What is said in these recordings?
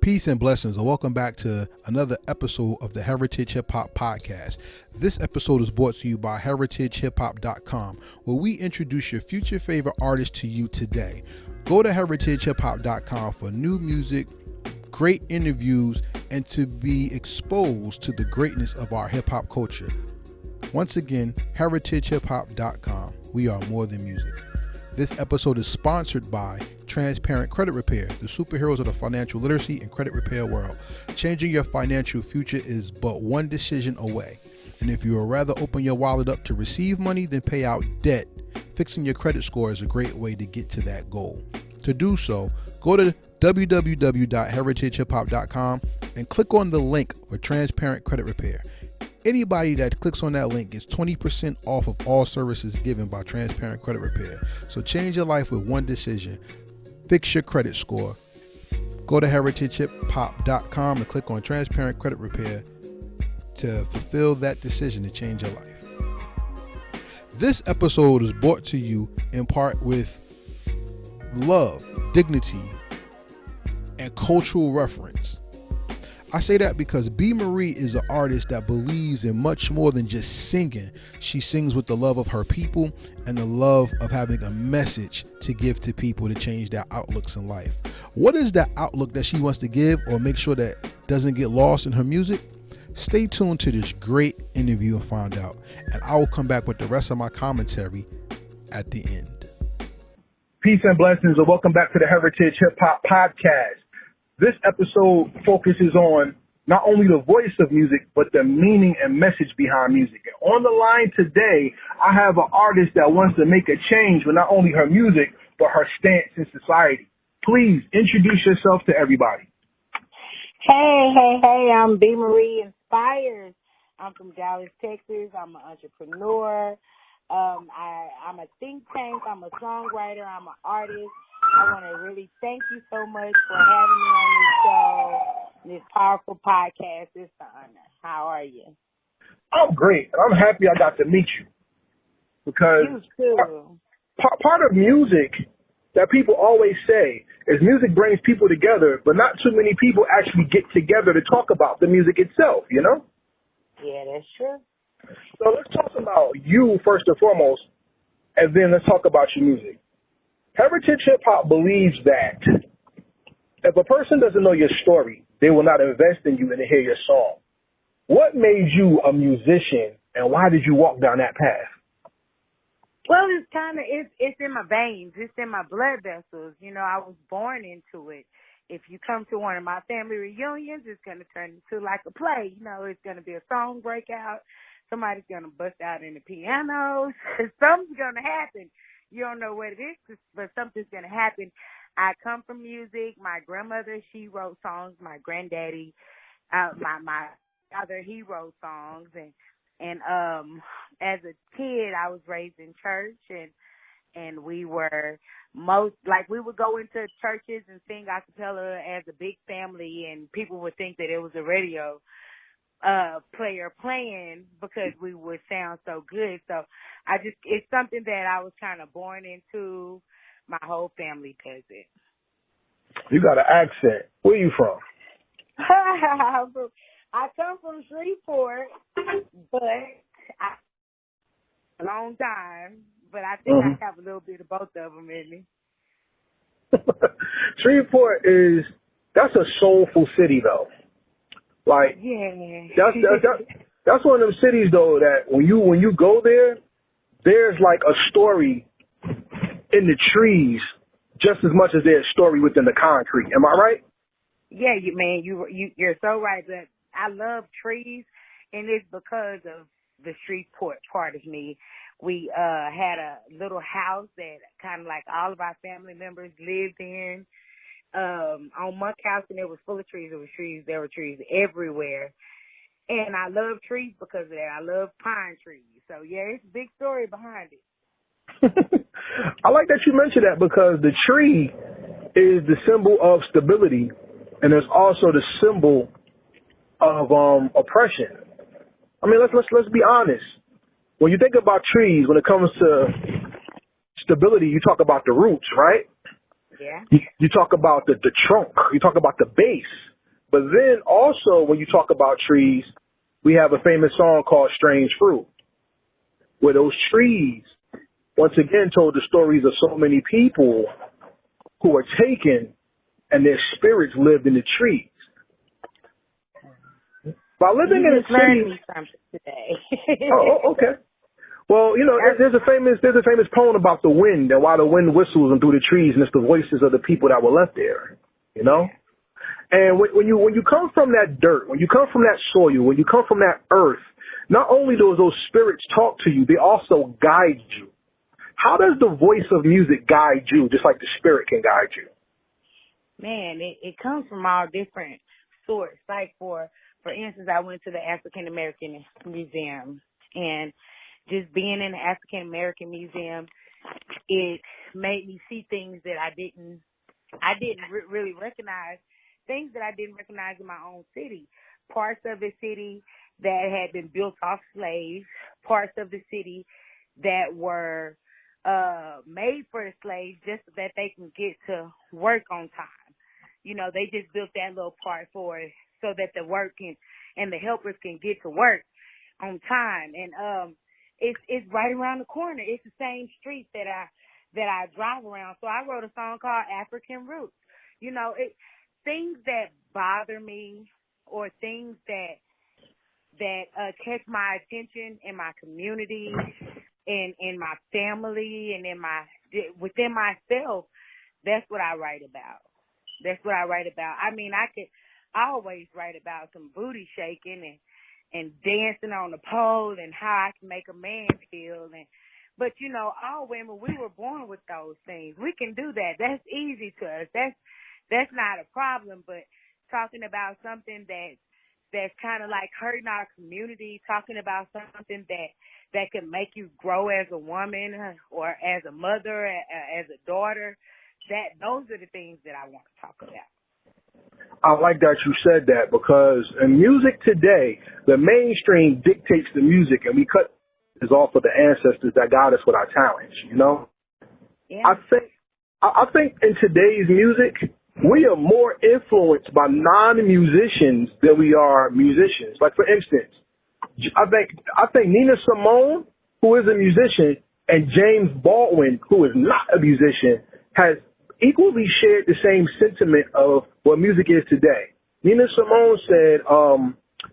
Peace and blessings, and welcome back to another episode of the Heritage Hip Hop Podcast. This episode is brought to you by heritagehiphop.com, where we introduce your future favorite artists to you today. Go to heritagehiphop.com for new music, great interviews, and to be exposed to the greatness of our hip hop culture. Once again, heritagehiphop.com. We are more than music. This episode is sponsored by Transparent Credit Repair, the superheroes of the financial literacy and credit repair world. Changing your financial future is but one decision away. And if you would rather open your wallet up to receive money than pay out debt, fixing your credit score is a great way to get to that goal. To do so, go to www.heritagehiphop.com and click on the link for Transparent Credit Repair. Anybody that clicks on that link gets 20% off of all services given by Transparent Credit Repair. So change your life with one decision. Fix your credit score. Go to heritagehiphop.com and click on Transparent Credit Repair to fulfill that decision to change your life. This episode is brought to you in part with love, dignity, and cultural reference. I say that because B.Marie is an artist that believes in much more than just singing. She sings with the love of her people and the love of having a message to give to people to change their outlooks in life. What is that outlook that she wants to give or make sure that doesn't get lost in her music? Stay tuned to this great interview and find out. And I will come back with the rest of my commentary at the end. Peace and blessings, and welcome back to the Heritage Hip Hop Podcast. This episode focuses on not only the voice of music, but the meaning and message behind music. And on the line today, I have an artist that wants to make a change with not only her music, but her stance in society. Please introduce yourself to everybody. Hey, I'm B.Marie Inspired. I'm from Dallas, Texas. I'm an entrepreneur. I'm a think tank. I'm a songwriter. I'm an artist. I want to really thank you so much for having me on this show, this powerful podcast. It's an honor. How are you? I'm great. I'm happy I got to meet you because You too. part of music that people always say is music brings people together, but not too many people actually get together to talk about the music itself, you know? Yeah, that's true. So let's talk about you first and foremost, and then let's talk about your music. Heritage Hip Hop believes that if a person doesn't know your story, they will not invest in you and hear your song. What made you a musician, and why did you walk down that path? Well, it's in my veins. It's in my blood vessels. You know, I was born into it. If you come to one of my family reunions, it's going to turn into like a play. You know, it's going to be a song breakout. Somebody's going to bust out in the piano. Something's going to happen. You don't know what it is, but something's going to happen. I come from music. My grandmother, she wrote songs. My granddaddy, my father, he wrote songs. And as a kid, I was raised in church, and we were we would go into churches and sing a cappella as a big family, and people would think that it was a radio player playing because we would sound so good. So it's something that I was kind of born into. My whole family does it. You got an accent. Where you from? I come from Shreveport, but a long time, but I think I have a little bit of both of them in me. Shreveport that's a soulful city though. Like, yeah. that's one of them cities though that when you go there, there's like a story in the trees just as much as there's a story within the concrete. Am I right? Yeah, you're so right. But I love trees, and it's because of the Shreveport part of me. We had a little house that kind of like all of our family members lived in. On Monk House, and it was full of trees. There were trees everywhere. And I love trees because of that. I love pine trees. So, yeah, it's a big story behind it. I like that you mentioned that because the tree is the symbol of stability, and it's also the symbol of oppression. I mean, let's be honest. When you think about trees, when it comes to stability, you talk about the roots, right? Yeah. You talk about the trunk. You talk about the base. But then also, when you talk about trees, we have a famous song called Strange Fruit, where those trees, once again, told the stories of so many people who were taken and their spirits lived in the trees. By living in a just learned city, me something today. okay. Well, you know, there's a famous poem about the wind and why the wind whistles and through the trees, and it's the voices of the people that were left there. You know, and when you come from that dirt, when you come from that soil, when you come from that earth, not only do those spirits talk to you, they also guide you. How does the voice of music guide you, just like the spirit can guide you? Man, it comes from all different sorts. Like for instance, I went to the African American Museum, and just being in the African American Museum, it made me see things that I didn't really recognize, things that I didn't recognize in my own city. Parts of the city that had been built off slaves, parts of the city that were made for the slaves just so that they can get to work on time. You know, they just built that little part for it so that the work and the helpers can get to work on time. And it's right around the corner. It's the same street that I drive around. So I wrote a song called African Roots. You know, things that bother me or things that catch my attention in my community, in my family, and within myself. That's what I write about. That's what I write about. I mean, I always write about some booty shaking and dancing on the pole and how I can make a man feel. But you know, all women, we were born with those things. We can do that. That's easy to us. That's not a problem. But talking about something that's kind of like hurting our community, talking about something that can make you grow as a woman or as a mother, as a daughter, those are the things that I want to talk about. I like that you said that, because in music today, the mainstream dictates the music, and we cut this off of the ancestors that got us with our talents, you know? Yeah. I think in today's music, we are more influenced by non-musicians than we are musicians. Like, for instance, I think Nina Simone, who is a musician, and James Baldwin, who is not a musician, has equally shared the same sentiment of what music is today. Nina Simone said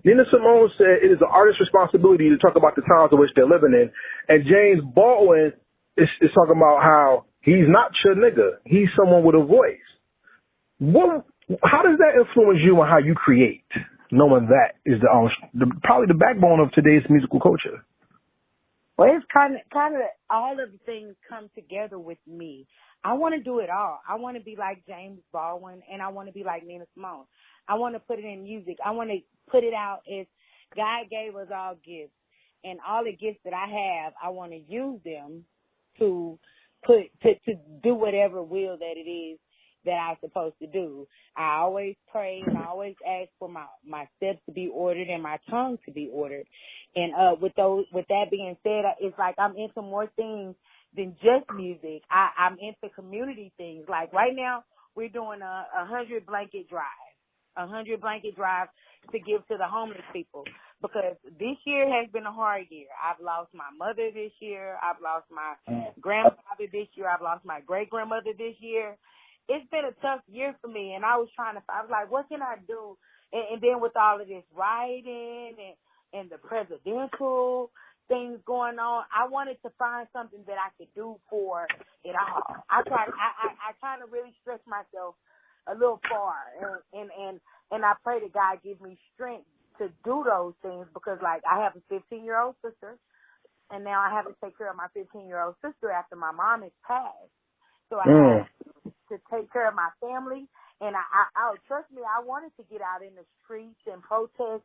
it is an artist's responsibility to talk about the times in which they're living in. And James Baldwin is talking about how he's not your nigga. He's someone with a voice. How does that influence you on how you create, knowing that is probably the backbone of today's musical culture? Well, it's kind of all of the things come together with me. I want to do it all. I want to be like James Baldwin, and I want to be like Nina Simone. I want to put it in music. I want to put it out as God gave us all gifts, and all the gifts that I have, I want to use them to do whatever will that it is that I'm supposed to do. I always pray and I always ask for my steps to be ordered and my tongue to be ordered. And with that being said, it's like I'm into more things than just music. I'm into community things. Like right now, we're doing a 100 blanket drive. 100 blanket drive to give to the homeless people, because this year has been a hard year. I've lost my mother this year. I've lost my grandfather this year. I've lost my great-grandmother this year. It's been a tough year for me, and I was like, what can I do? And then with all of this rioting and the presidential things going on, I wanted to find something that I could do for it all. I kind of really stretch myself a little far, and I pray that God give me strength to do those things, because like I have a 15-year-old sister, and now I have to take care of my 15-year-old sister after my mom has passed. So I have to take care of my family, and I trust me, I wanted to get out in the streets and protest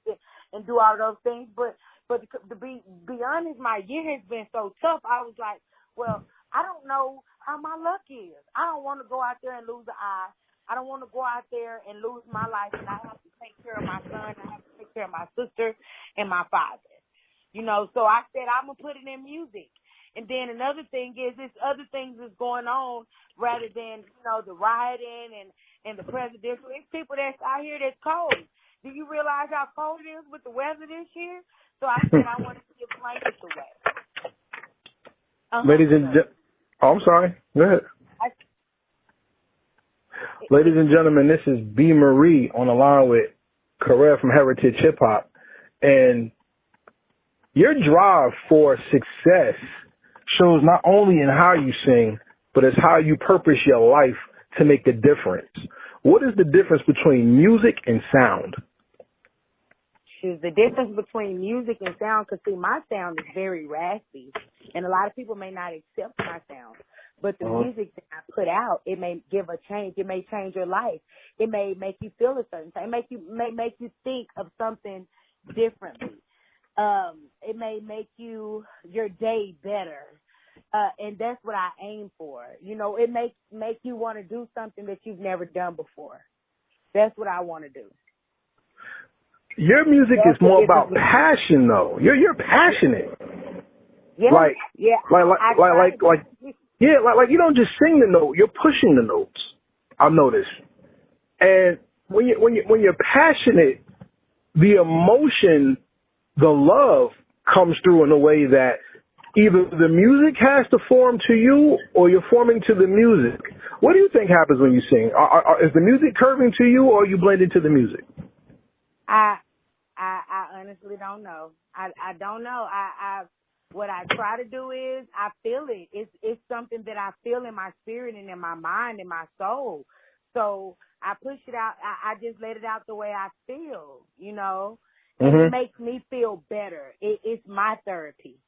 and do all those things, but to be honest, my year has been so tough. I was like, well, I don't know how my luck is. I don't want to go out there and lose an eye. I don't want to go out there and lose my life, and I have to take care of my son. I have to take care of my sister and my father. You know, so I said I'm going to put it in music. And then another thing is, there's other things that's going on rather than, the rioting and the presidential. It's people that's out here that's cold. Do you realize how cold it is with the weather this year? So I said I wanted to give blankets away. Ladies and I'm sorry. Go ahead. Ladies and gentlemen, this is B.Marie on the line with Carrera from Heritage Hip Hop. And your drive for success shows not only in how you sing, but it's how you purpose your life to make a difference. What is the difference between music and sound? The difference between music and sound, because see, my sound is very raspy, and a lot of people may not accept my sound. But the music that I put out, it may give a change. It may change your life. It may make you feel a certain thing. It may make you think of something differently. It may make your day better. And that's what I aim for. It make you want to do something that you've never done before. That's what I want to do. Your music is more about passion, though. You're passionate. Yeah. Like you don't just sing the note. You're pushing the notes. I've noticed. And when you're passionate, the emotion, the love comes through in a way that either the music has to form to you or you're forming to the music. What do you think happens when you sing? Is the music curving to you or are you blending to the music? I honestly don't know. I don't know. What I try to do is I feel it. It's something that I feel in my spirit and in my mind and my soul. So I push it out. I just let it out the way I feel, and it makes me feel better. It's my therapy.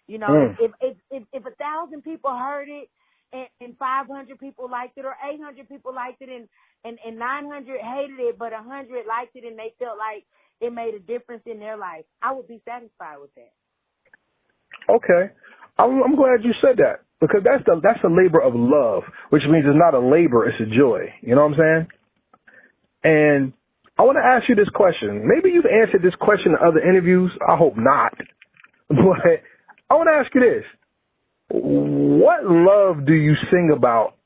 If 1,000 people heard it and 500 people liked it or 800 people liked it and 900 hated it, but 100 liked it and they felt like it made a difference in their life, I would be satisfied with that. Okay. I'm glad you said that because that's a labor of love, which means it's not a labor, it's a joy. You know what I'm saying? And I want to ask you this question. Maybe you've answered this question in other interviews. I hope not. But I want to ask you this. What love do you sing about?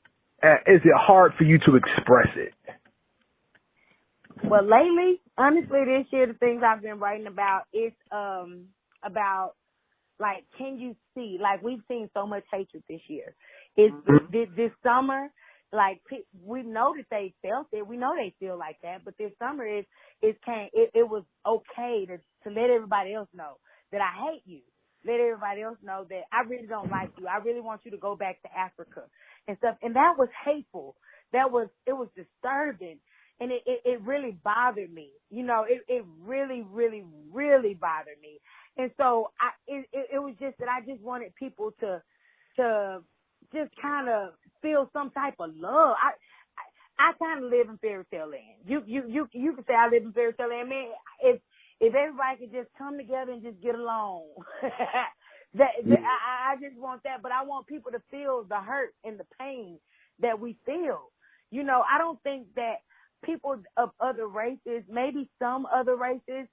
Is it hard for you to express it? Well, lately, honestly, this year, the things I've been writing about is about, like, can you see? Like, we've seen so much hatred this year. This summer, like, we know that they felt it. We know they feel like that. But this summer, it was okay to let everybody else know that I hate you. Let everybody else know that I really don't like you. I really want you to go back to Africa and stuff. And that was hateful. It was disturbing. And it really bothered me. It really, really, really bothered me. And so it was just that I just wanted people to just kind of feel some type of love. I kind of live in fairy tale land. You can say I live in fairy tale land. Man, if everybody could just come together and just get along, I just want that. But I want people to feel the hurt and the pain that we feel. I don't think that people of other races, maybe some other races,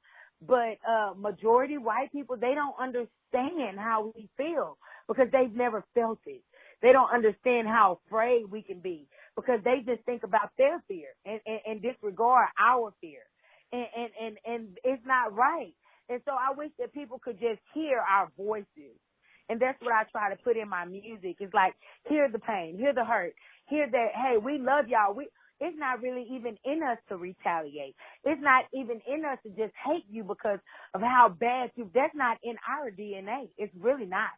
but majority white people, they don't understand how we feel because they've never felt it. They don't understand how afraid we can be because they just think about their fear and disregard our fear. And it's not right. And so I wish that people could just hear our voices. And that's what I try to put in my music. It's like, hear the pain, hear the hurt, hear that, hey, we love y'all. It's not really even in us to retaliate. It's not even in us to just hate you because of how bad that's not in our DNA. It's really not.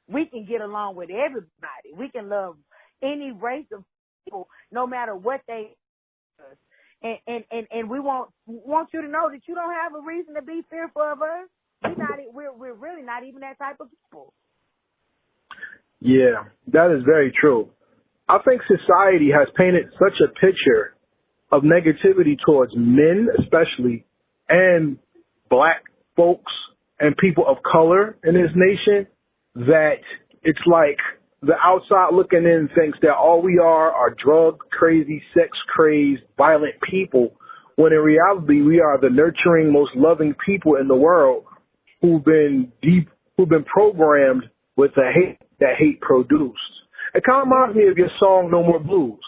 We can get along with everybody. We can love any race of people, no matter what they are. And we want you to know that you don't have a reason to be fearful of us. We're really not even that type of people. Yeah, that is very true. I think society has painted such a picture of negativity towards men, especially, and black folks and people of color in this nation that it's like the outside looking in thinks that all we are drug crazy, sex crazed, violent people, when in reality we are the nurturing, most loving people in the world who've been programmed with a hate that hate produced. It kind of reminds me of your song No More Blues.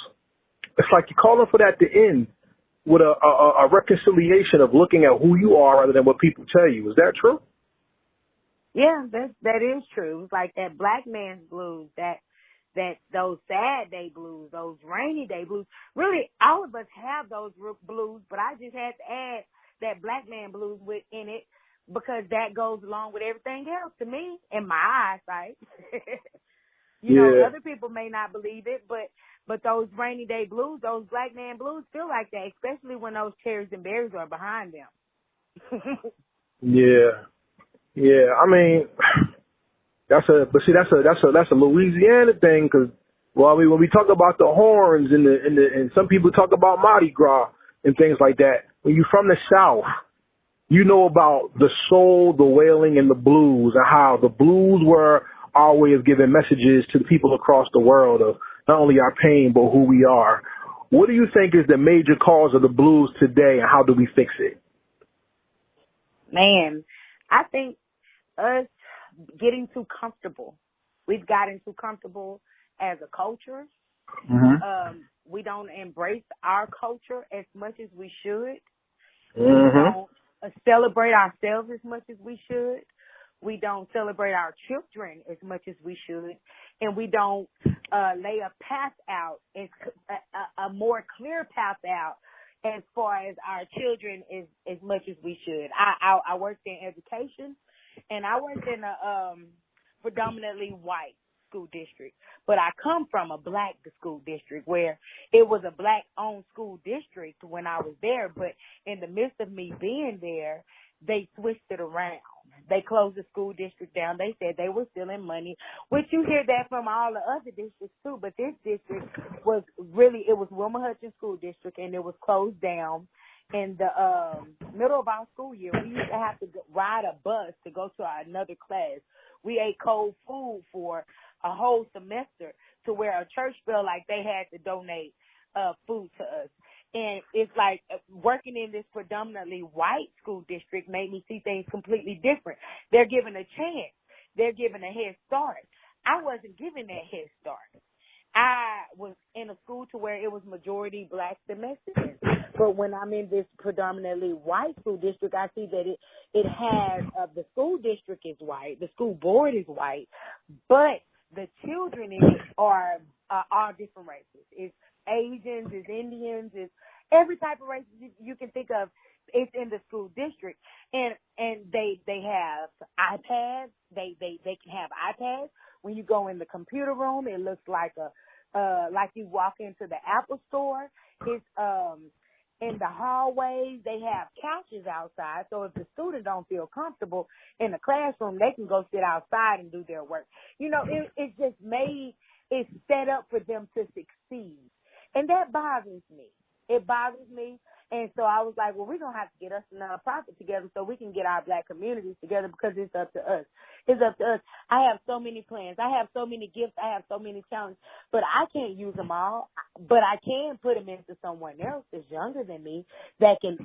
It's like you're calling for that to end with a reconciliation of looking at who you are rather than what people tell you. Is that true? Yeah, that is true. It's like that black man's blues, that those sad day blues, those rainy day blues. Really, all of us have those blues, but I just had to add that black man blues in it because that goes along with everything else to me in my eyesight. You know, other people may not believe it, but those rainy day blues, those black man blues feel like that, especially when those cherries and berries are behind them. Yeah. I mean, that's a Louisiana thing because, well, I mean, when we talk about the horns and some people talk about Mardi Gras and things like that, when you're from the South, you know about the soul, the wailing, and the blues, and how the blues were our way of giving messages to the people across the world of not only our pain, but who we are. What do you think is the major cause of the blues today, and how do we fix it? Man, I think us getting too comfortable. We've gotten too comfortable as a culture. Mm-hmm. We don't embrace our culture as much as we should. Mm-hmm. We don't celebrate ourselves as much as we should. We don't celebrate our children as much as we should. And we don't lay a path out, a more clear path out as far as our children as much as we should. I worked in education, and I worked in a predominantly white school district. But I come from a black school district where it was a black-owned school district when I was there. But in the midst of me being there, they switched it around. They closed the school district down. They said they were stealing money, which you hear that from all the other districts too. But this district was it was Wilma Hutchins School District, and it was closed down in the middle of our school year. We used to have to ride a bus to go to another class. We ate cold food for a whole semester to where a church felt like they had to donate food to us. And it's like working in this predominantly white school district made me see things completely different. They're given a chance. They're given a head start. I wasn't given that head start. I was in a school to where it was majority blacks and Mexicans. But when I'm in this predominantly white school district, I see that it has, the school district is white, the school board is white, but the children in it are all different races. It's Asians, it's Indians, it's every type of race you can think of. It's in the school district, and they have iPads. They can have iPads. When you go in the computer room, it looks like like you walk into the Apple store. It's in the hallways, they have couches outside, so if the student don't feel comfortable in the classroom, they can go sit outside and do their work. You know, it's just it's set up for them to succeed. And that bothers me. It bothers me. And so I was like, well, we're going to have to get us a nonprofit together so we can get our black communities together because it's up to us. It's up to us. I have so many plans. I have so many gifts. I have so many challenges. But I can't use them all. But I can put them into someone else that's younger than me that can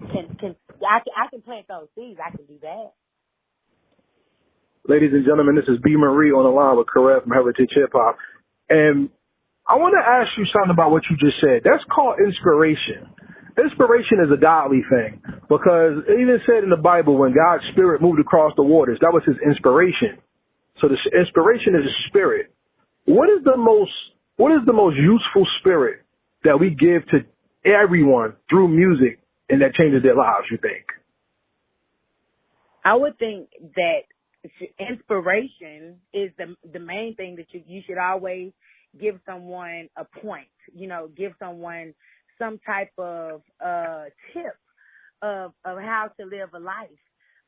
I can plant those seeds. I can do that. Ladies and gentlemen, this is B.Marie on the line with Karev from Heritage Hip Hop. And I want to ask you something about what you just said. That's called inspiration. Inspiration is a godly thing because it even said in the Bible when God's spirit moved across the waters, that was his inspiration. So the inspiration is a spirit. What is the most useful spirit that we give to everyone through music and that changes their lives, you think? I would think that inspiration is the main thing that you should always give someone a point, give someone some type of tip of how to live a life,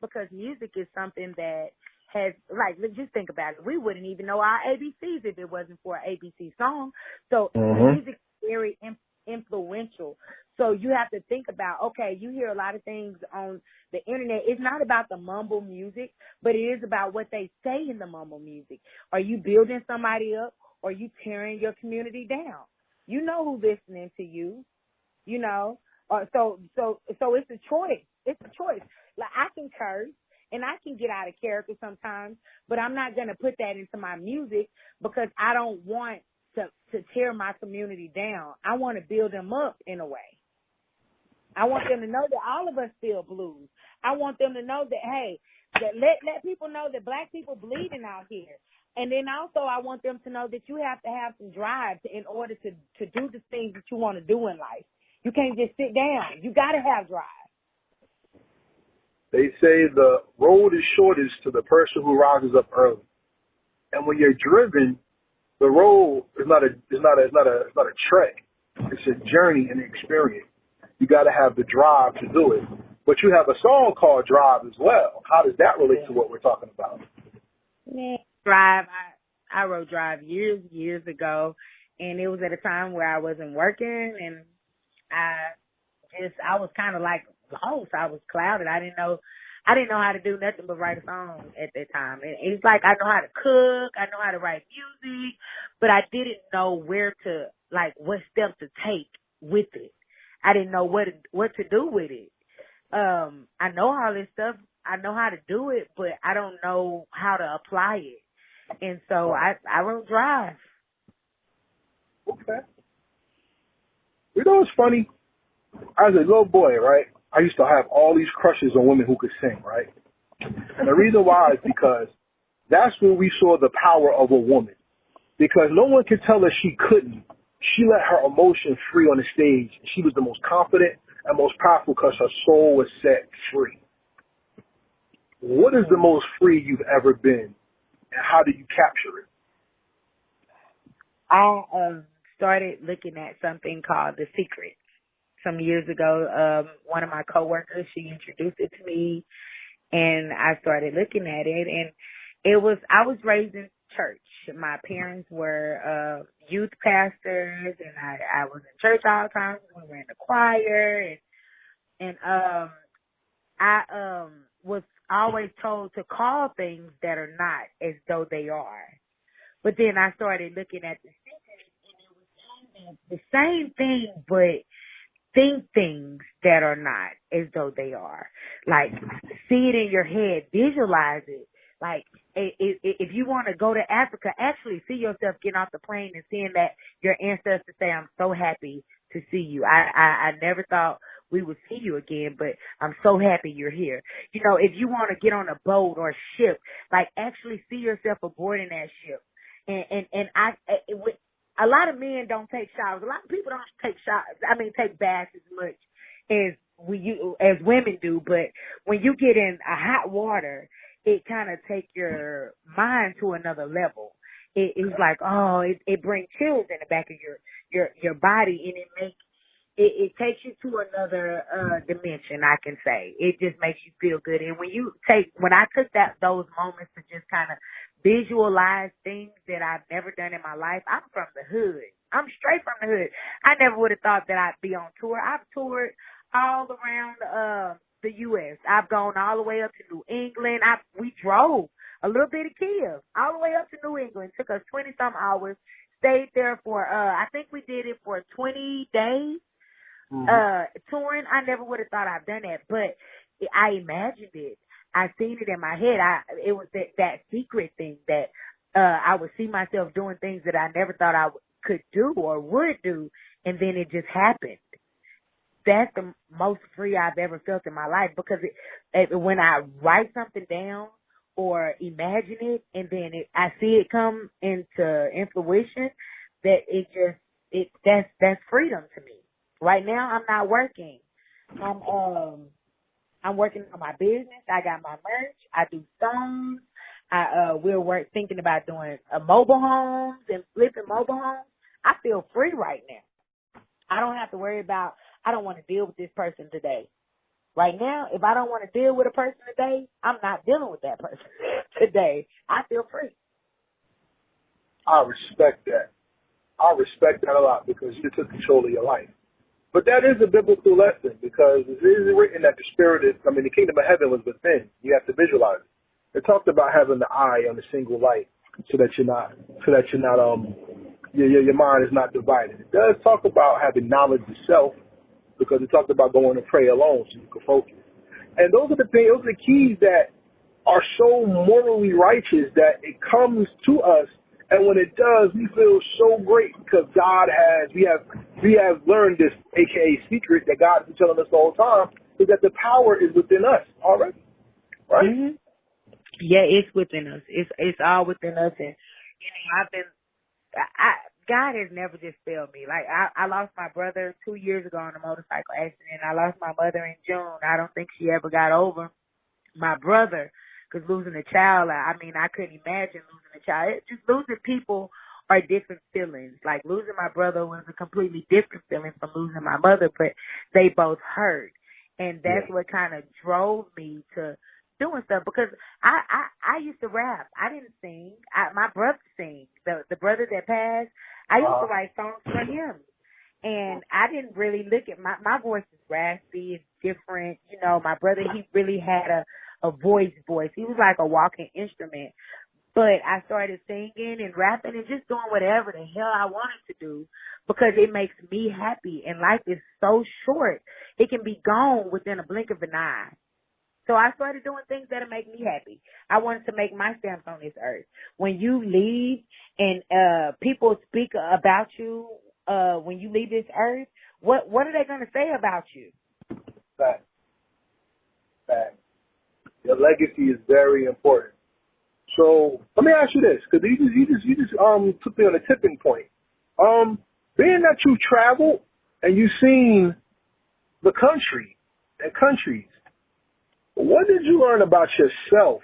because music is something that has, like, just think about it. We wouldn't even know our ABCs if it wasn't for an ABC song. So music is very influential. So you have to think about, okay, you hear a lot of things on the internet. It's not about the mumble music, but it is about what they say in the mumble music. Are you building somebody up, or are you tearing your community down? You know who's listening to you, so it's a choice. It's a choice. Like, I can curse and I can get out of character sometimes, but I'm not going to put that into my music because I don't want to tear my community down. I want to build them up in a way. I want them to know that all of us feel blues. I want them to know that, hey, that let people know that black people bleeding out here. And then also I want them to know that you have to have some drive in order to do the things that you want to do in life. You can't just sit down. You got to have drive. They say the road is shortest to the person who rises up early. And when you're driven, the road is not a trek. It's a journey and an experience. You got to have the drive to do it. But you have a song called Drive as well. How does that relate to what we're talking about? Yeah. Drive. I wrote Drive years ago, and it was at a time where I wasn't working, and I was kind of like lost. I was clouded. I didn't know how to do nothing but write a song at that time. And it's like I know how to cook, I know how to write music, but I didn't know what steps to take with it. I didn't know what to do with it. I know all this stuff. I know how to do it, but I don't know how to apply it. And so I wrote Drive. Okay. You know what's funny? As a little boy, right, I used to have all these crushes on women who could sing, right? And the reason why is because that's when we saw the power of a woman. Because no one could tell her she couldn't. She let her emotion free on the stage. She was the most confident and most powerful because her soul was set free. What is the most free you've ever been, and how do you capture it? I started looking at something called The Secret some years ago. One of my coworkers, she introduced it to me, and I started looking at it. And I was raised in church. My parents were youth pastors, and I was in church all the time. We were in the choir, and I was always told to call things that are not as though they are. But then I started looking at The Secret, and it was the same thing, but think things that are not as though they are. Like, see it in your head, visualize it. Like, if you want to go to Africa, actually see yourself getting off the plane and seeing that your ancestors say, I'm so happy to see you. I never thought we would see you again, but I'm so happy you're here. You know, if you want to get on a boat or a ship, like, actually see yourself aboarding that ship. And a lot of men don't take showers. A lot of people don't take baths as much as women do. But when you get in a hot water, it kind of takes your mind to another level. It's like, it brings chills in the back of your body, and it takes you to another dimension, I can say. It just makes you feel good. And when I took those moments to just kind of visualize things that I've never done in my life. I'm from the hood. I'm straight from the hood. I never would have thought that I'd be on tour. I've toured all around the U.S. I've gone all the way up to New England. We drove a little bit of Kia all the way up to New England. It took us 20-some hours. Stayed there for, I think we did it for 20 days. Touring. I never would have thought I'd done that, but I imagined it. I seen it in my head. It was that secret thing that I would see myself doing things that I never thought I could do or would do, and then it just happened. That's the most free I've ever felt in my life, because when I write something down or imagine it, and then I see it come into fruition, that's freedom to me. Right now, I'm not working. I'm working on my business. I got my merch. I do songs. We're thinking about doing mobile homes and flipping mobile homes. I feel free right now. I don't have to worry about, I don't want to deal with this person today. Right now, if I don't want to deal with a person today, I'm not dealing with that person today. I feel free. I respect that. I respect that a lot, because you took control of your life. But that is a biblical lesson, because it is written that the kingdom of heaven was within. You have to visualize it. It talked about having the eye on a single light, so that your mind is not divided. It does talk about having knowledge of self, because it talked about going to pray alone so you can focus. And those are the keys that are so morally righteous that it comes to us, and when it does, we feel so great because we have learned this, aka secret that God has been telling us the whole time, is that the power is within us already, right? Mm-hmm. Yeah, it's within us. It's all within us, and God has never just failed me. Like I lost my brother 2 years ago in a motorcycle accident. I lost my mother in June. I don't think she ever got over my brother, because losing a child, I mean, I couldn't imagine losing a child. Just losing people are different feelings. Like losing my brother was a completely different feeling from losing my mother, but they both hurt. And that's what kind of drove me to doing stuff, because I used to rap. I didn't sing. My brother sings. The brother that passed, I used to write songs for him. And I didn't really look at my voice is raspy, it's different. You know, my brother, he really had a voice. He was like a walking instrument. But I started singing and rapping and just doing whatever the hell I wanted to do because it makes me happy. And life is so short. It can be gone within a blink of an eye. So I started doing things that'll make me happy. I wanted to make my stamps on this earth. When you leave and people speak about you when you leave this earth, what are they going to say about you? Fact. Your legacy is very important. So let me ask you this, because you just took me on a tipping point. Being that you traveled and you've seen the country and countries, what did you learn about yourself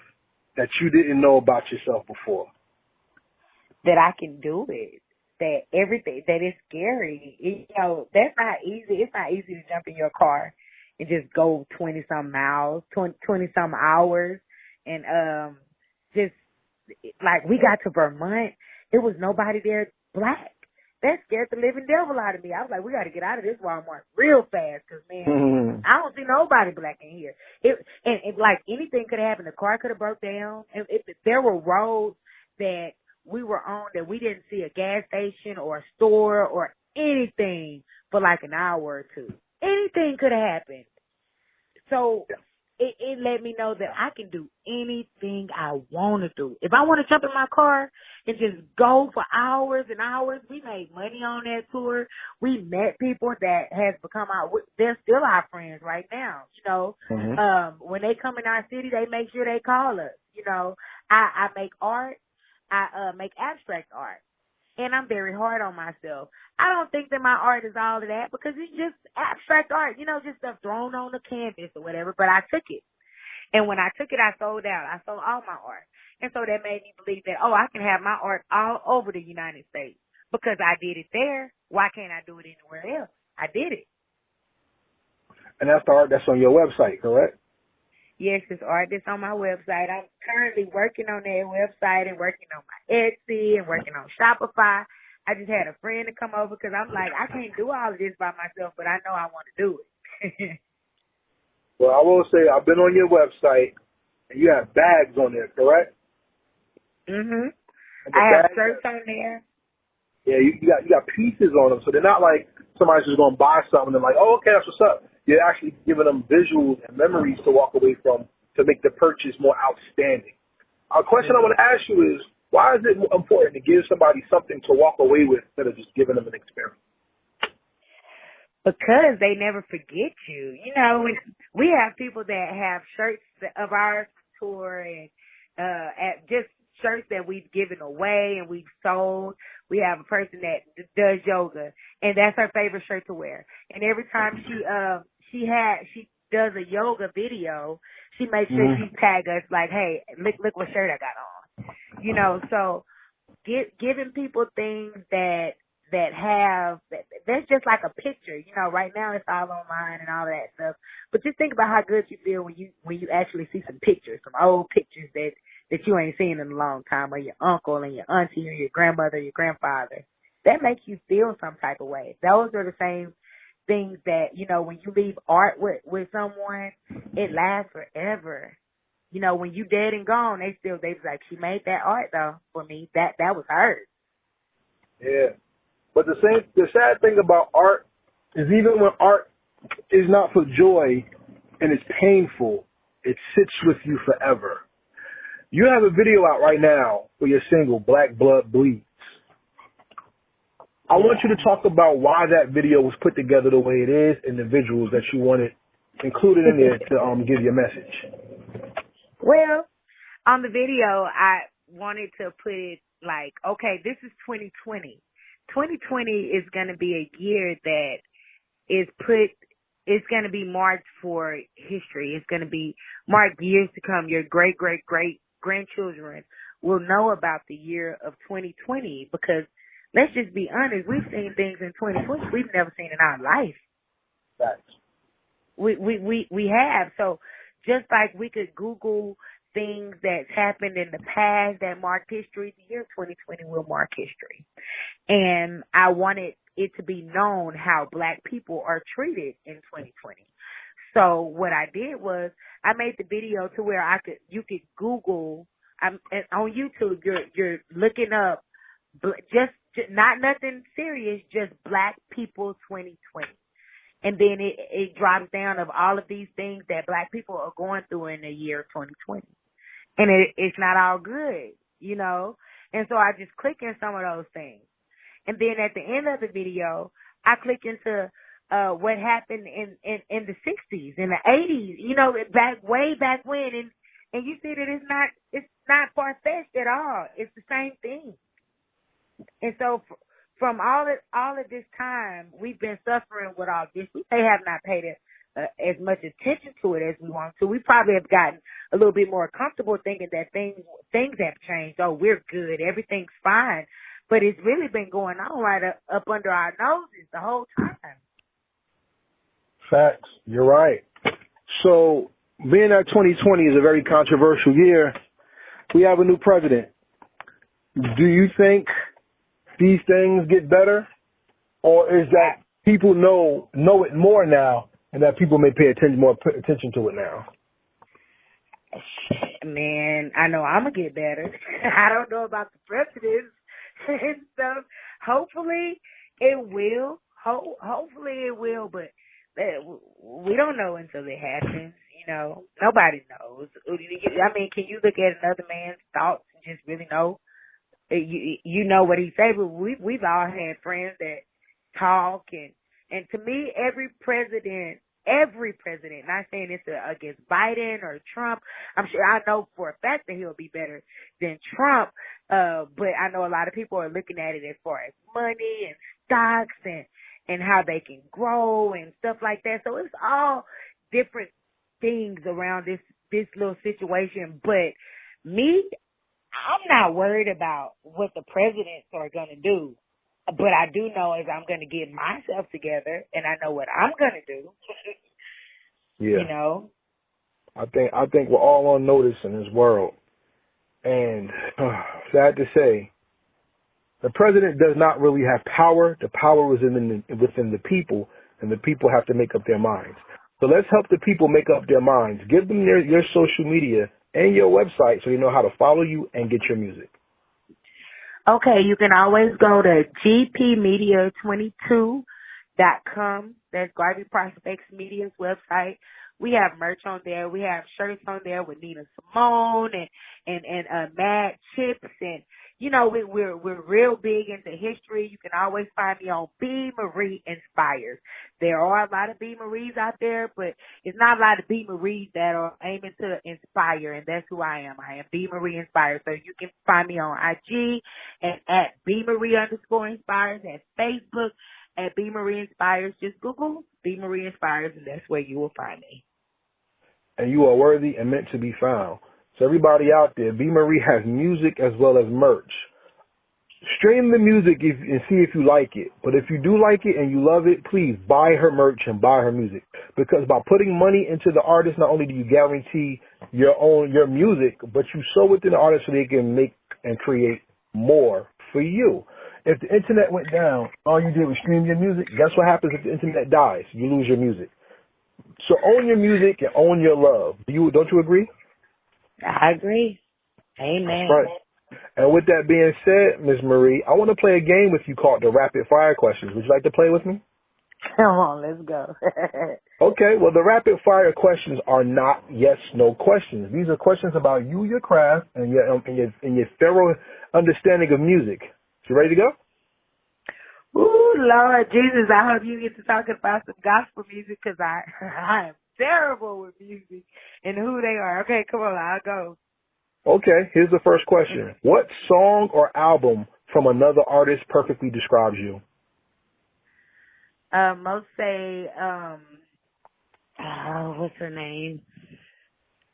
that you didn't know about yourself before? That I can do it. That everything, that is scary. That's not easy. It's not easy to jump in your car and just go 20-some miles, 20-some hours. And just, like, we got to Vermont. There was nobody there black. That scared the living devil out of me. I was like, we got to get out of this Walmart real fast because, man, I don't see nobody black in here. And like, anything could have happened. The car could have broke down. And if there were roads that we were on that we didn't see a gas station or a store or anything for like an hour or two. Anything could have happened. So it let me know that I can do anything I want to do. If I want to jump in my car and just go for hours and hours, we made money on that tour. We met people that has become they're still our friends right now. When they come in our city, they make sure they call us. I make art. I make abstract art. And I'm very hard on myself. I don't think that my art is all of that because it's just abstract art, just stuff thrown on the canvas or whatever. But I took it. And when I took it, I sold out. I sold all my art. And so that made me believe that, I can have my art all over the United States because I did it there. Why can't I do it anywhere else? I did it. And that's the art that's on your website, correct? Yes, it's art that's on my website. I'm currently working on that website and working on my Etsy and working on Shopify. I just had a friend to come over because I'm like, I can't do all of this by myself, but I know I want to do it. Well, I will say I've been on your website and you have bags on there, correct? Mm-hmm. I have shirts on there. Yeah, you got pieces on them, so they're not like somebody's just going to buy something and like, okay, that's what's up. You're actually giving them visuals and memories to walk away from to make the purchase more outstanding. A question I want to ask you is, why is it important to give somebody something to walk away with instead of just giving them an experience? Because they never forget you. We have people that have shirts of ours tour and just shirts that we've given away and we've sold. We have a person that does yoga, and that's her favorite shirt to wear. And every time she does a yoga video, she makes sure she tag us like, hey, look what shirt I got on. So giving people things that's just like a picture. Right now it's all online and all of that stuff. But just think about how good you feel when you actually see some pictures, some old pictures that you ain't seen in a long time, or your uncle and your auntie or your grandmother, your grandfather. That makes you feel some type of way. Those are the same things that, when you leave art with someone, it lasts forever. When you dead and gone, they was like, she made that art though for me. That was hers. Yeah. But the sad thing about art is even when art is not for joy and it's painful, it sits with you forever. You have a video out right now for your single, Black Blood Bleeds. I want you to talk about why that video was put together the way it is and the visuals that you wanted included in there to give your message. Well, on the video, I wanted to put it like, okay, this is 2020. 2020 is going to be a year that it's going to be marked for history. It's going to be marked years to come. Your great, great, great grandchildren will know about the year of 2020 because let's just be honest, we've seen things in 2020 we've never seen in our life. Right. We have. So just like we could Google things that's happened in the past that marked history, the year 2020 will mark history. And I wanted it to be known how Black people are treated in 2020. So what I did was I made the video to where you could Google on YouTube. You're looking up just not nothing serious, just Black people 2020. And then it drops down of all of these things that Black people are going through in the year 2020. And it's not all good, you know? And so I just click in some of those things. And then at the end of the video, I click into what happened in the 60s, in the 80s, you know, way back when. And you see that it's not far-fetched at all. It's the same thing. And so from all of this time, we've been suffering with all this. We may have not paid as much attention to it as we want to. We probably have gotten a little bit more comfortable thinking that things have changed. Oh, we're good. Everything's fine. But it's really been going on right up under our noses the whole time. Facts. You're right. So being that 2020 is a very controversial year, we have a new president. Do you think these things get better, or is that people know it more now, and that people may pay more attention to it now? Man, I know I'm gonna get better. I don't know about the president and stuff. Hopefully, it will. Hopefully, it will. But we don't know until it happens. You know, nobody knows. I mean, can you look at another man's thoughts and just really know? You know what he say, but we've all had friends that talk and to me, every president, not saying this against Biden or Trump, I'm sure I know for a fact that he'll be better than Trump, but I know a lot of people are looking at it as far as money and stocks and how they can grow and stuff like that. So it's all different things around this little situation, but me, I'm not worried about what the presidents are going to do, but I do know is I'm going to get myself together, and I know what I'm going to do. Yeah. You know? I think we're all on notice in this world. And sad to say, the president does not really have power. The power is within the people, and the people have to make up their minds. So let's help the people make up their minds. Give them your social media and your website so you know how to follow you and get your music. Okay, you can always go to gpmedia22.com. That's Garvey Prospects Media's website. We have merch on there. We have shirts on there with Nina Simone and Mad Chips, and you know we're real big into history. You can always find me on B.Marie Inspires. There are a lot of B.Maries out there, but it's not a lot of B.Maries that are aiming to inspire, and that's who I am. I am B.Marie Inspires. So you can find me on IG and at B.Marie_Inspires, at Facebook at B.Marie Inspires. Just Google B.Marie Inspires, and that's where you will find me. And you are worthy and meant to be found. So everybody out there, B.Marie has music as well as merch. Stream the music and see if you like it. But if you do like it and you love it, please buy her merch and buy her music. Because by putting money into the artist, not only do you guarantee your music, but you sow within the artist so they can make and create more for you. If the internet went down, all you did was stream your music. Guess what happens if the internet dies? You lose your music. So own your music and own your love. Don't you agree? I agree. Amen. That's right. And with that being said, Ms. Marie, I want to play a game with you called the Rapid Fire Questions. Would you like to play with me? Come on, let's go. Okay, well, the rapid fire questions are not yes, no questions. These are questions about you, your craft, and your thorough understanding of music. You ready to go? Ooh, Lord Jesus, I hope you get to talking about some gospel music because I am terrible with music and who they are. Okay, come on, I'll go. Okay, here's the first question. What song or album from another artist perfectly describes you? Most say, what's her name?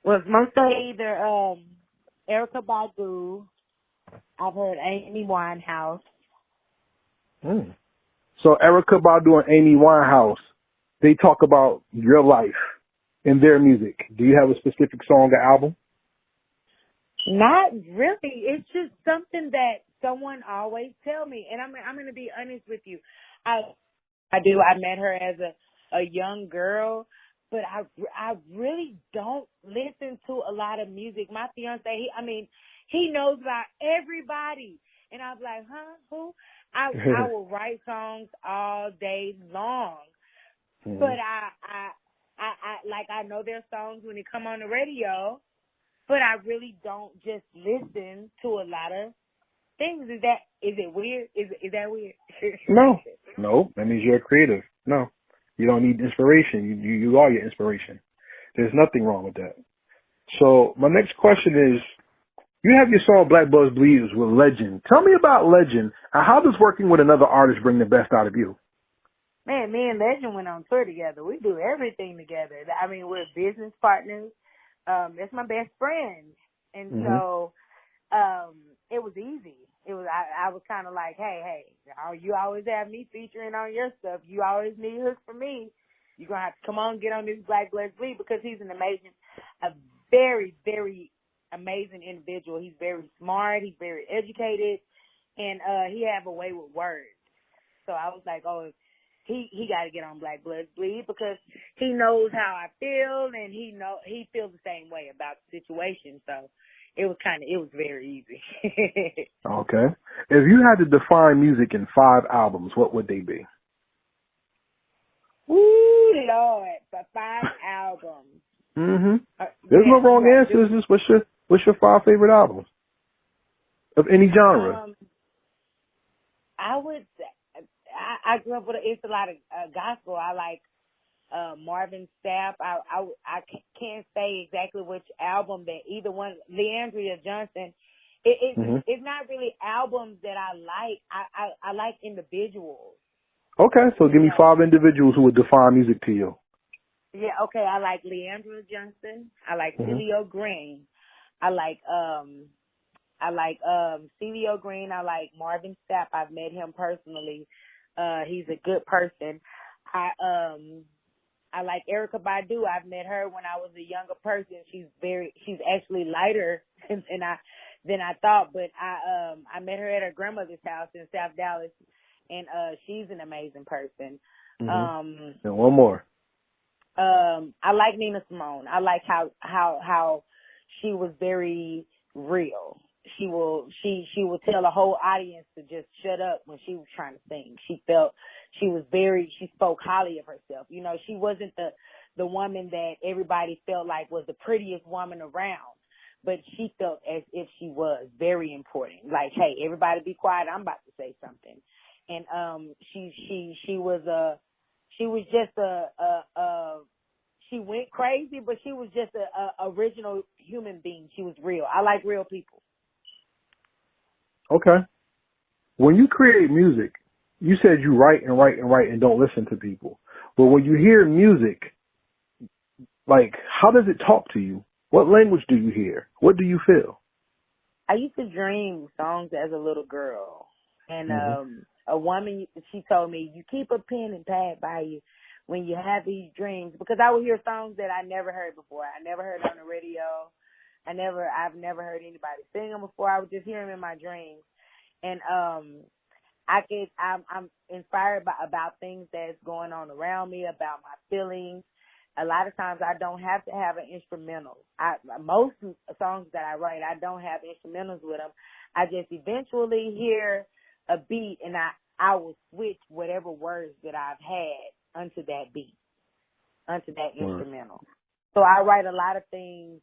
Well, most say either Erica Badu. I've heard Amy Winehouse. Hmm. So Erica Badu and Amy Winehouse, they talk about your life and their music. Do you have a specific song or album? Not really. It's just something that someone always tell me, and I'm going to be honest with you. I do. I met her as a young girl, but I really don't listen to a lot of music. My fiance, he knows about everybody, and I'm like, huh, who? I will write songs all day long, but I know their songs when they come on the radio, but I really don't just listen to a lot of things. Is it weird? Is that weird? No. That means you're a creative. No, you don't need inspiration. You are your inspiration. There's nothing wrong with that. So my next question is, you have your song Black Buzz Bleeds with Legend. Tell me about Legend and how does working with another artist bring the best out of you? Man, me and Legend went on tour together. We do everything together. I mean, we're business partners. That's my best friend. And so it was easy. I was kind of like, hey, you always have me featuring on your stuff. You always need hooks for me. You're going to have to come on, get on this Black Buzz Bleed, because he's a very, very amazing individual. He's very smart. He's very educated. And he have a way with words. So I was like, oh, he got to get on Black Buzz Bleed because he knows how I feel, and he feels the same way about the situation. So it was very easy. Okay. If you had to define music in 5 albums, what would they be? Ooh, Lord, for 5 albums. There's no wrong answers. Just what's your 5 favorite albums of any genre? I would say I grew up with it's a lot of gospel. I like Marvin Sapp. I can't say exactly which album that either one. Leandria Johnson. It's not really albums that I like. I like individuals. Okay, so give me 5 individuals who would define music to you. Yeah, okay. I like Leandria Johnson. I like Celio Green. I like Celio Green. I like Marvin Sapp. I've met him personally. He's a good person. I like Erica Badu. I've met her when I was a younger person. She's actually lighter than I thought, but I met her at her grandmother's house in South Dallas, and she's an amazing person. And one more. I like Nina Simone. I like how she was very real. She will tell the whole audience to just shut up when she was trying to sing. She spoke highly of herself. You know, she wasn't the woman that everybody felt like was the prettiest woman around, but she felt as if she was very important. Like, hey, everybody be quiet, I'm about to say something. And she went crazy, but she was just a original human being. She was real. I like real people. Okay. When you create music, you said you write and don't listen to people. But when you hear music, like, how does it talk to you? What language do you hear? What do you feel? I used to dream songs as a little girl. And a woman, she told me, you keep a pen and pad by you when you have these dreams. Because I would hear songs that I never heard before. I never heard on the radio. I've never heard anybody sing them before. I would just hear them in my dreams. And I'm inspired about things that's going on around me, about my feelings. A lot of times I don't have to have an instrumental. Most songs that I write, I don't have instrumentals with them. I just eventually hear a beat and I will switch whatever words that I've had unto that beat, unto that instrumental. So I write a lot of things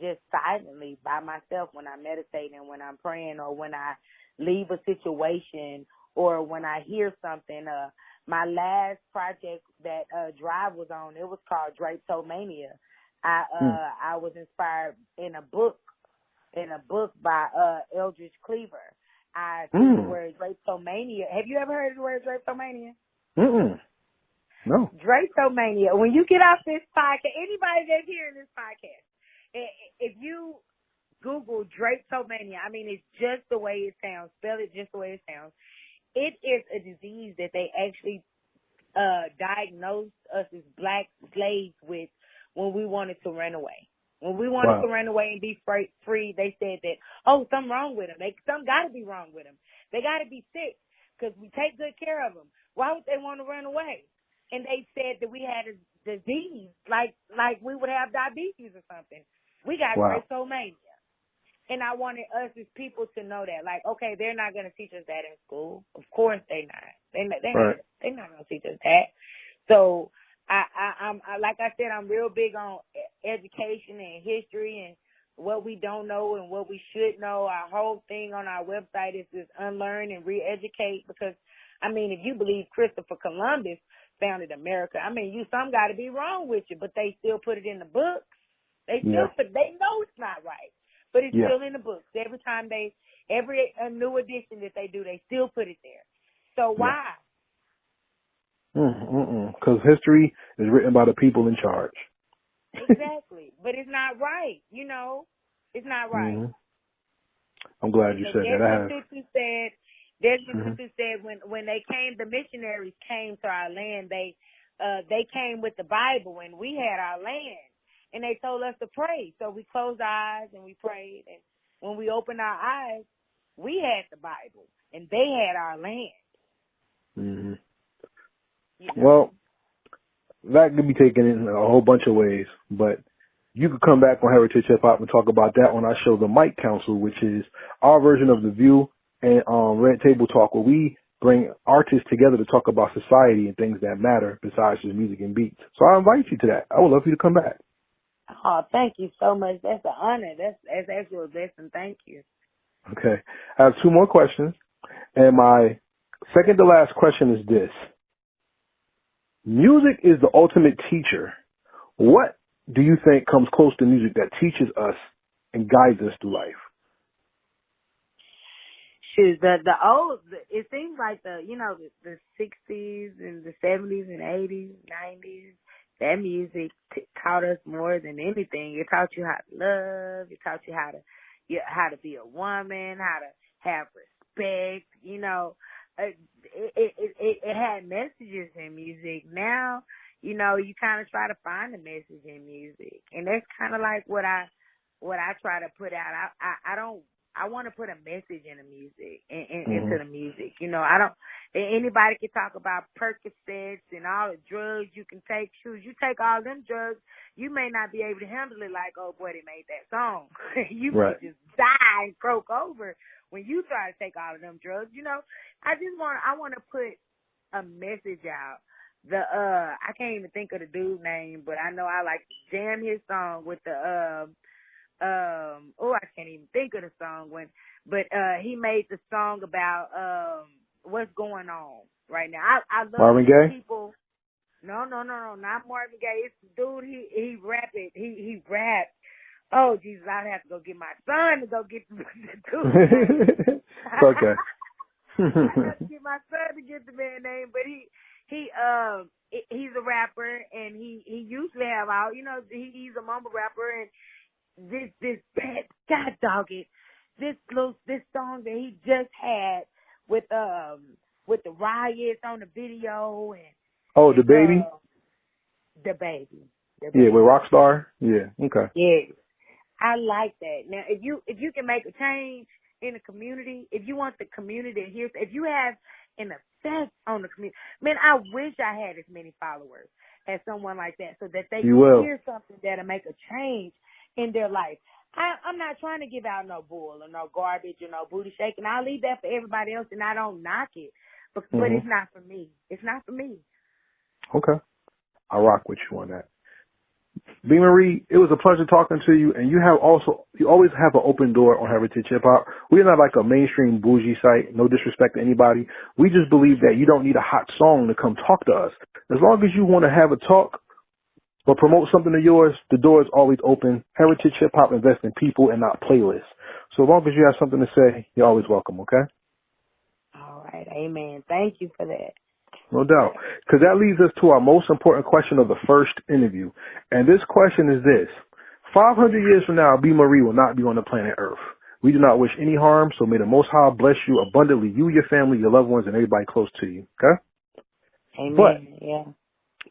just silently by myself when I meditate and when I'm praying or when I leave a situation or when I hear something. My last project that Drive was on, it was called Drapetomania. I was inspired in a book by Eldridge Cleaver. I see the word Drapetomania. Have you ever heard of the word Drapetomania? No. Drapetomania. When you get off this podcast, anybody that's hearing this podcast, if you Google Drapetomania, I mean, it's just the way it sounds. Spell it just the way it sounds. It is a disease that they actually diagnosed us as black slaves with when we wanted to run away. When we wanted to run away and be free, they said that, oh, something wrong with them. Something got to be wrong with them. They got to be sick because we take good care of them. Why would they want to run away? And they said that we had a disease, like we would have diabetes or something. We got Drapetomania. And I wanted us as people to know that, like, okay, they're not going to teach us that in school. Of course they're not. They're not going to teach us that. So I'm like I said, I'm real big on education and history and what we don't know and what we should know. Our whole thing on our website is just unlearn and re-educate because, I mean, if you believe Christopher Columbus founded America, I mean, some got to be wrong with you, but they still put it in the books. They know it's not right, but it's still in the books. Every time every new edition that they do, they still put it there. So why? Because history is written by the people in charge. Exactly. But it's not right, It's not right. I'm glad you said that. Desmond Tutu said when they came, the missionaries came to our land, they came with the Bible and we had our land. And they told us to pray. So we closed our eyes and we prayed. And when we opened our eyes, we had the Bible and they had our land. Well, that could be taken in a whole bunch of ways, but you could come back on Heritage Hip Hop and talk about that on our show, The Mic Council, which is our version of The View and Red Table Talk, where we bring artists together to talk about society and things that matter besides just music and beats. So I invite you to that. I would love for you to come back. Oh, thank you so much. That's an honor. That's actually a blessing. Thank you. Okay. I have two more questions, and my second to last question is this. Music is the ultimate teacher. What do you think comes close to music that teaches us and guides us through life? Shoot, it seems like the 60s and the 70s and 80s, 90s, that music taught us more than anything. It taught you how to love. It taught you how to be a woman, how to have respect. It had messages in music. Now, you kind of try to find a message in music, and that's kind of like what I try to put out. I want to put a message in the music, into the music. Anybody can talk about Percocets and all the drugs you can take. Shoes, you take all them drugs, you may not be able to handle it like, oh boy, they made that song. You may just die and croak over when you try to take all of them drugs. I want to put a message out. I can't even think of the dude's name, but I know I like to jam his song with the I can't even think of the song but he made the song about what's going on right now. I love Marvin Gaye? people. No, not Marvin Gaye. It's the dude. He rap it. He raps. Oh Jesus, I'd have to go get my son to go get the dude. Okay. I have to get my son to get the man's name, but he's a rapper and he usually have out. He's a mumble rapper and. This God dog it. This song that he just had with the riots on the video and The Baby? The Baby. Yeah, with Rockstar? Yeah, okay. Yeah. I like that. Now if you can make a change in the community, if you want the community to hear, if you have an effect on the community, man, I wish I had as many followers as someone like that so that they can hear something that'll make a change in their life. I'm not trying to give out no bull or no garbage or no booty shaking. I'll leave that for everybody else, and I don't knock it. But it's not for me. It's not for me. Okay. I rock with you on that. B.Marie, it was a pleasure talking to you, and you always have an open door on Heritage Hip Hop. We're not like a mainstream bougie site, no disrespect to anybody. We just believe that you don't need a hot song to come talk to us. As long as you want to have a talk or promote something of yours, the door is always open. Heritage Hip Hop invests in people and not playlists. So as long as you have something to say, you're always welcome, okay? All right. Amen. Thank you for that. No doubt. Because that leads us to our most important question of the first interview. And this question is this. 500 years from now, B.Marie will not be on the planet Earth. We do not wish any harm, so may the Most High bless you abundantly, you, your family, your loved ones, and everybody close to you. Okay? Amen.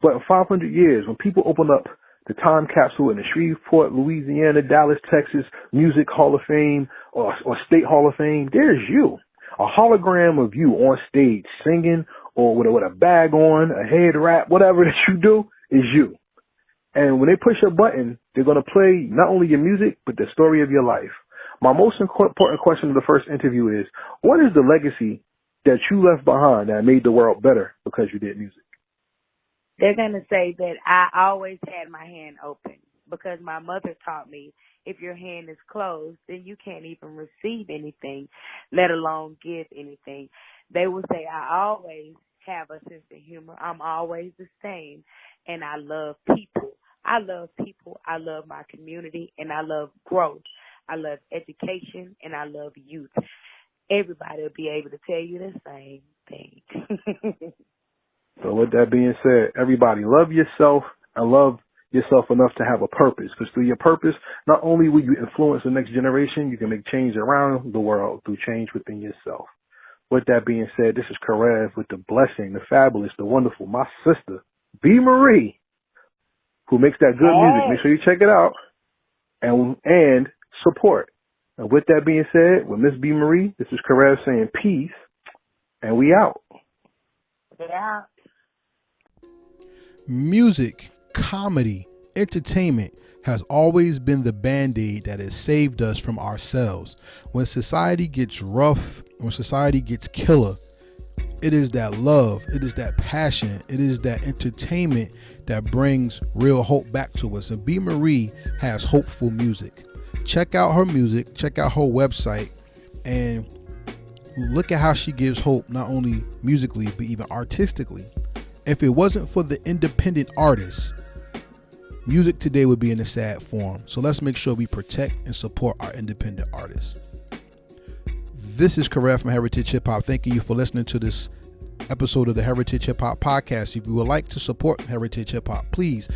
But in 500 years, when people open up the time capsule in the Shreveport, Louisiana, Dallas, Texas, Music Hall of Fame, or State Hall of Fame, there's you. A hologram of you on stage singing or with a bag on, a head wrap, whatever that you do is you. And when they push a button, they're going to play not only your music, but the story of your life. My most important question of the first interview is, what is the legacy that you left behind that made the world better because you did music? They're going to say that I always had my hand open because my mother taught me if your hand is closed, then you can't even receive anything, let alone give anything. They will say I always have a sense of humor. I'm always the same, and I love people. I love people. I love my community, and I love growth. I love education, and I love youth. Everybody will be able to tell you the same thing. So with that being said, everybody love yourself and love yourself enough to have a purpose. Because through your purpose, not only will you influence the next generation, you can make change around the world through change within yourself. With that being said, this is Karev with the blessing, the fabulous, the wonderful, my sister, B.Marie, who makes that good music. Make sure you check it out and support. And with that being said, with Miss B.Marie, this is Karev saying peace, and we out. Yeah. Music, comedy, entertainment has always been the Band-Aid that has saved us from ourselves. When society gets rough, when society gets killer, it is that love, it is that passion, it is that entertainment that brings real hope back to us. And B.Marie has hopeful music. Check out her music, check out her website, and look at how she gives hope, not only musically, but even artistically. If it wasn't for the independent artists, music today would be in a sad form. So let's make sure we protect and support our independent artists. This is Karev from Heritage Hip Hop. Thanking you for listening to this episode of the Heritage Hip Hop Podcast. If you would like to support Heritage Hip Hop, please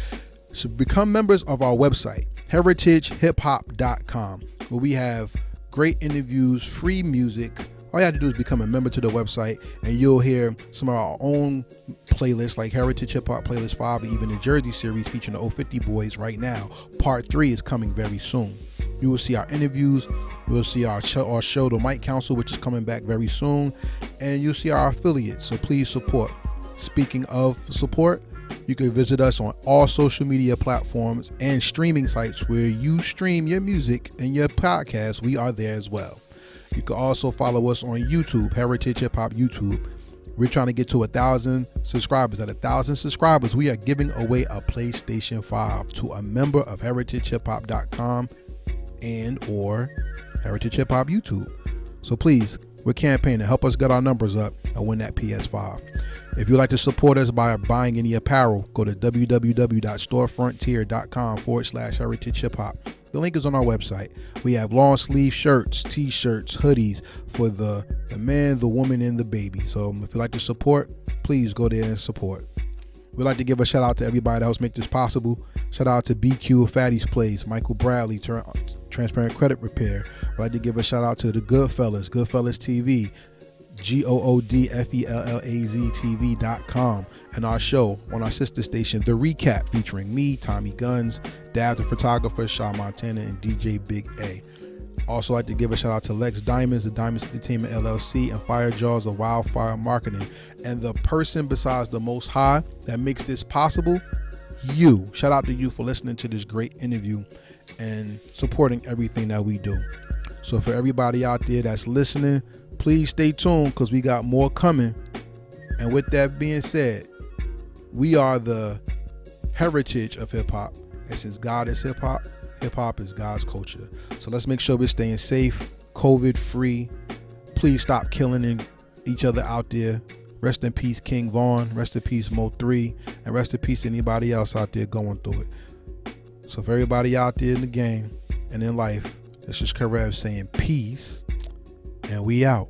become members of our website, heritagehiphop.com, where we have great interviews, free music. All you have to do is become a member to the website, and you'll hear some of our own playlists like Heritage Hip Hop Playlist 5, even the Jersey series featuring the 050 Boys right now. Part 3 is coming very soon. You will see our interviews. We'll see our show, The Mic Council, which is coming back very soon. And you'll see our affiliates. So please support. Speaking of support, you can visit us on all social media platforms and streaming sites where you stream your music and your podcast. We are there as well. You can also follow us on YouTube, Heritage Hip Hop YouTube. We're trying to get to 1,000 subscribers. At 1,000 subscribers, we are giving away a PlayStation 5 to a member of heritagehiphop.com and or Heritage Hip Hop YouTube. So please, we're campaigning. Help us get our numbers up and win that PS5. If you'd like to support us by buying any apparel, go to www.storefrontier.com/Heritage Hip Hop. The link is on our website. We have long sleeve shirts, t-shirts, hoodies for the man, the woman, and the baby. So if you'd like to support, please go there and support. We'd like to give a shout out to everybody that helps make this possible. Shout out to BQ, Fatty's Place, Michael Bradley, Transparent Credit Repair. I'd like to give a shout out to the Goodfellas, Goodfellas TV, GOODFELLAZ TV.com, and our show on our sister station, The Recap, featuring me, Tommy Guns, Dad the Photographer, Shaw Montana, and DJ Big A. Also like to give a shout out to Lex Diamonds, the Diamonds Entertainment LLC, and Fire Jaws of Wildfire Marketing. And the person besides the Most High that makes this possible, you. Shout out to you for listening to this great interview and supporting everything that we do. So for everybody out there that's listening, please stay tuned because we got more coming. And with that being said, We are the heritage of hip hop. And since God is hip hop is God's culture. So let's make sure we're staying safe, COVID free. Please stop killing each other out there. Rest in peace, King Vaughn. Rest in peace, Mo3. And rest in peace, anybody else out there going through it. So for everybody out there in the game and in life, this is Karev saying peace, and we out.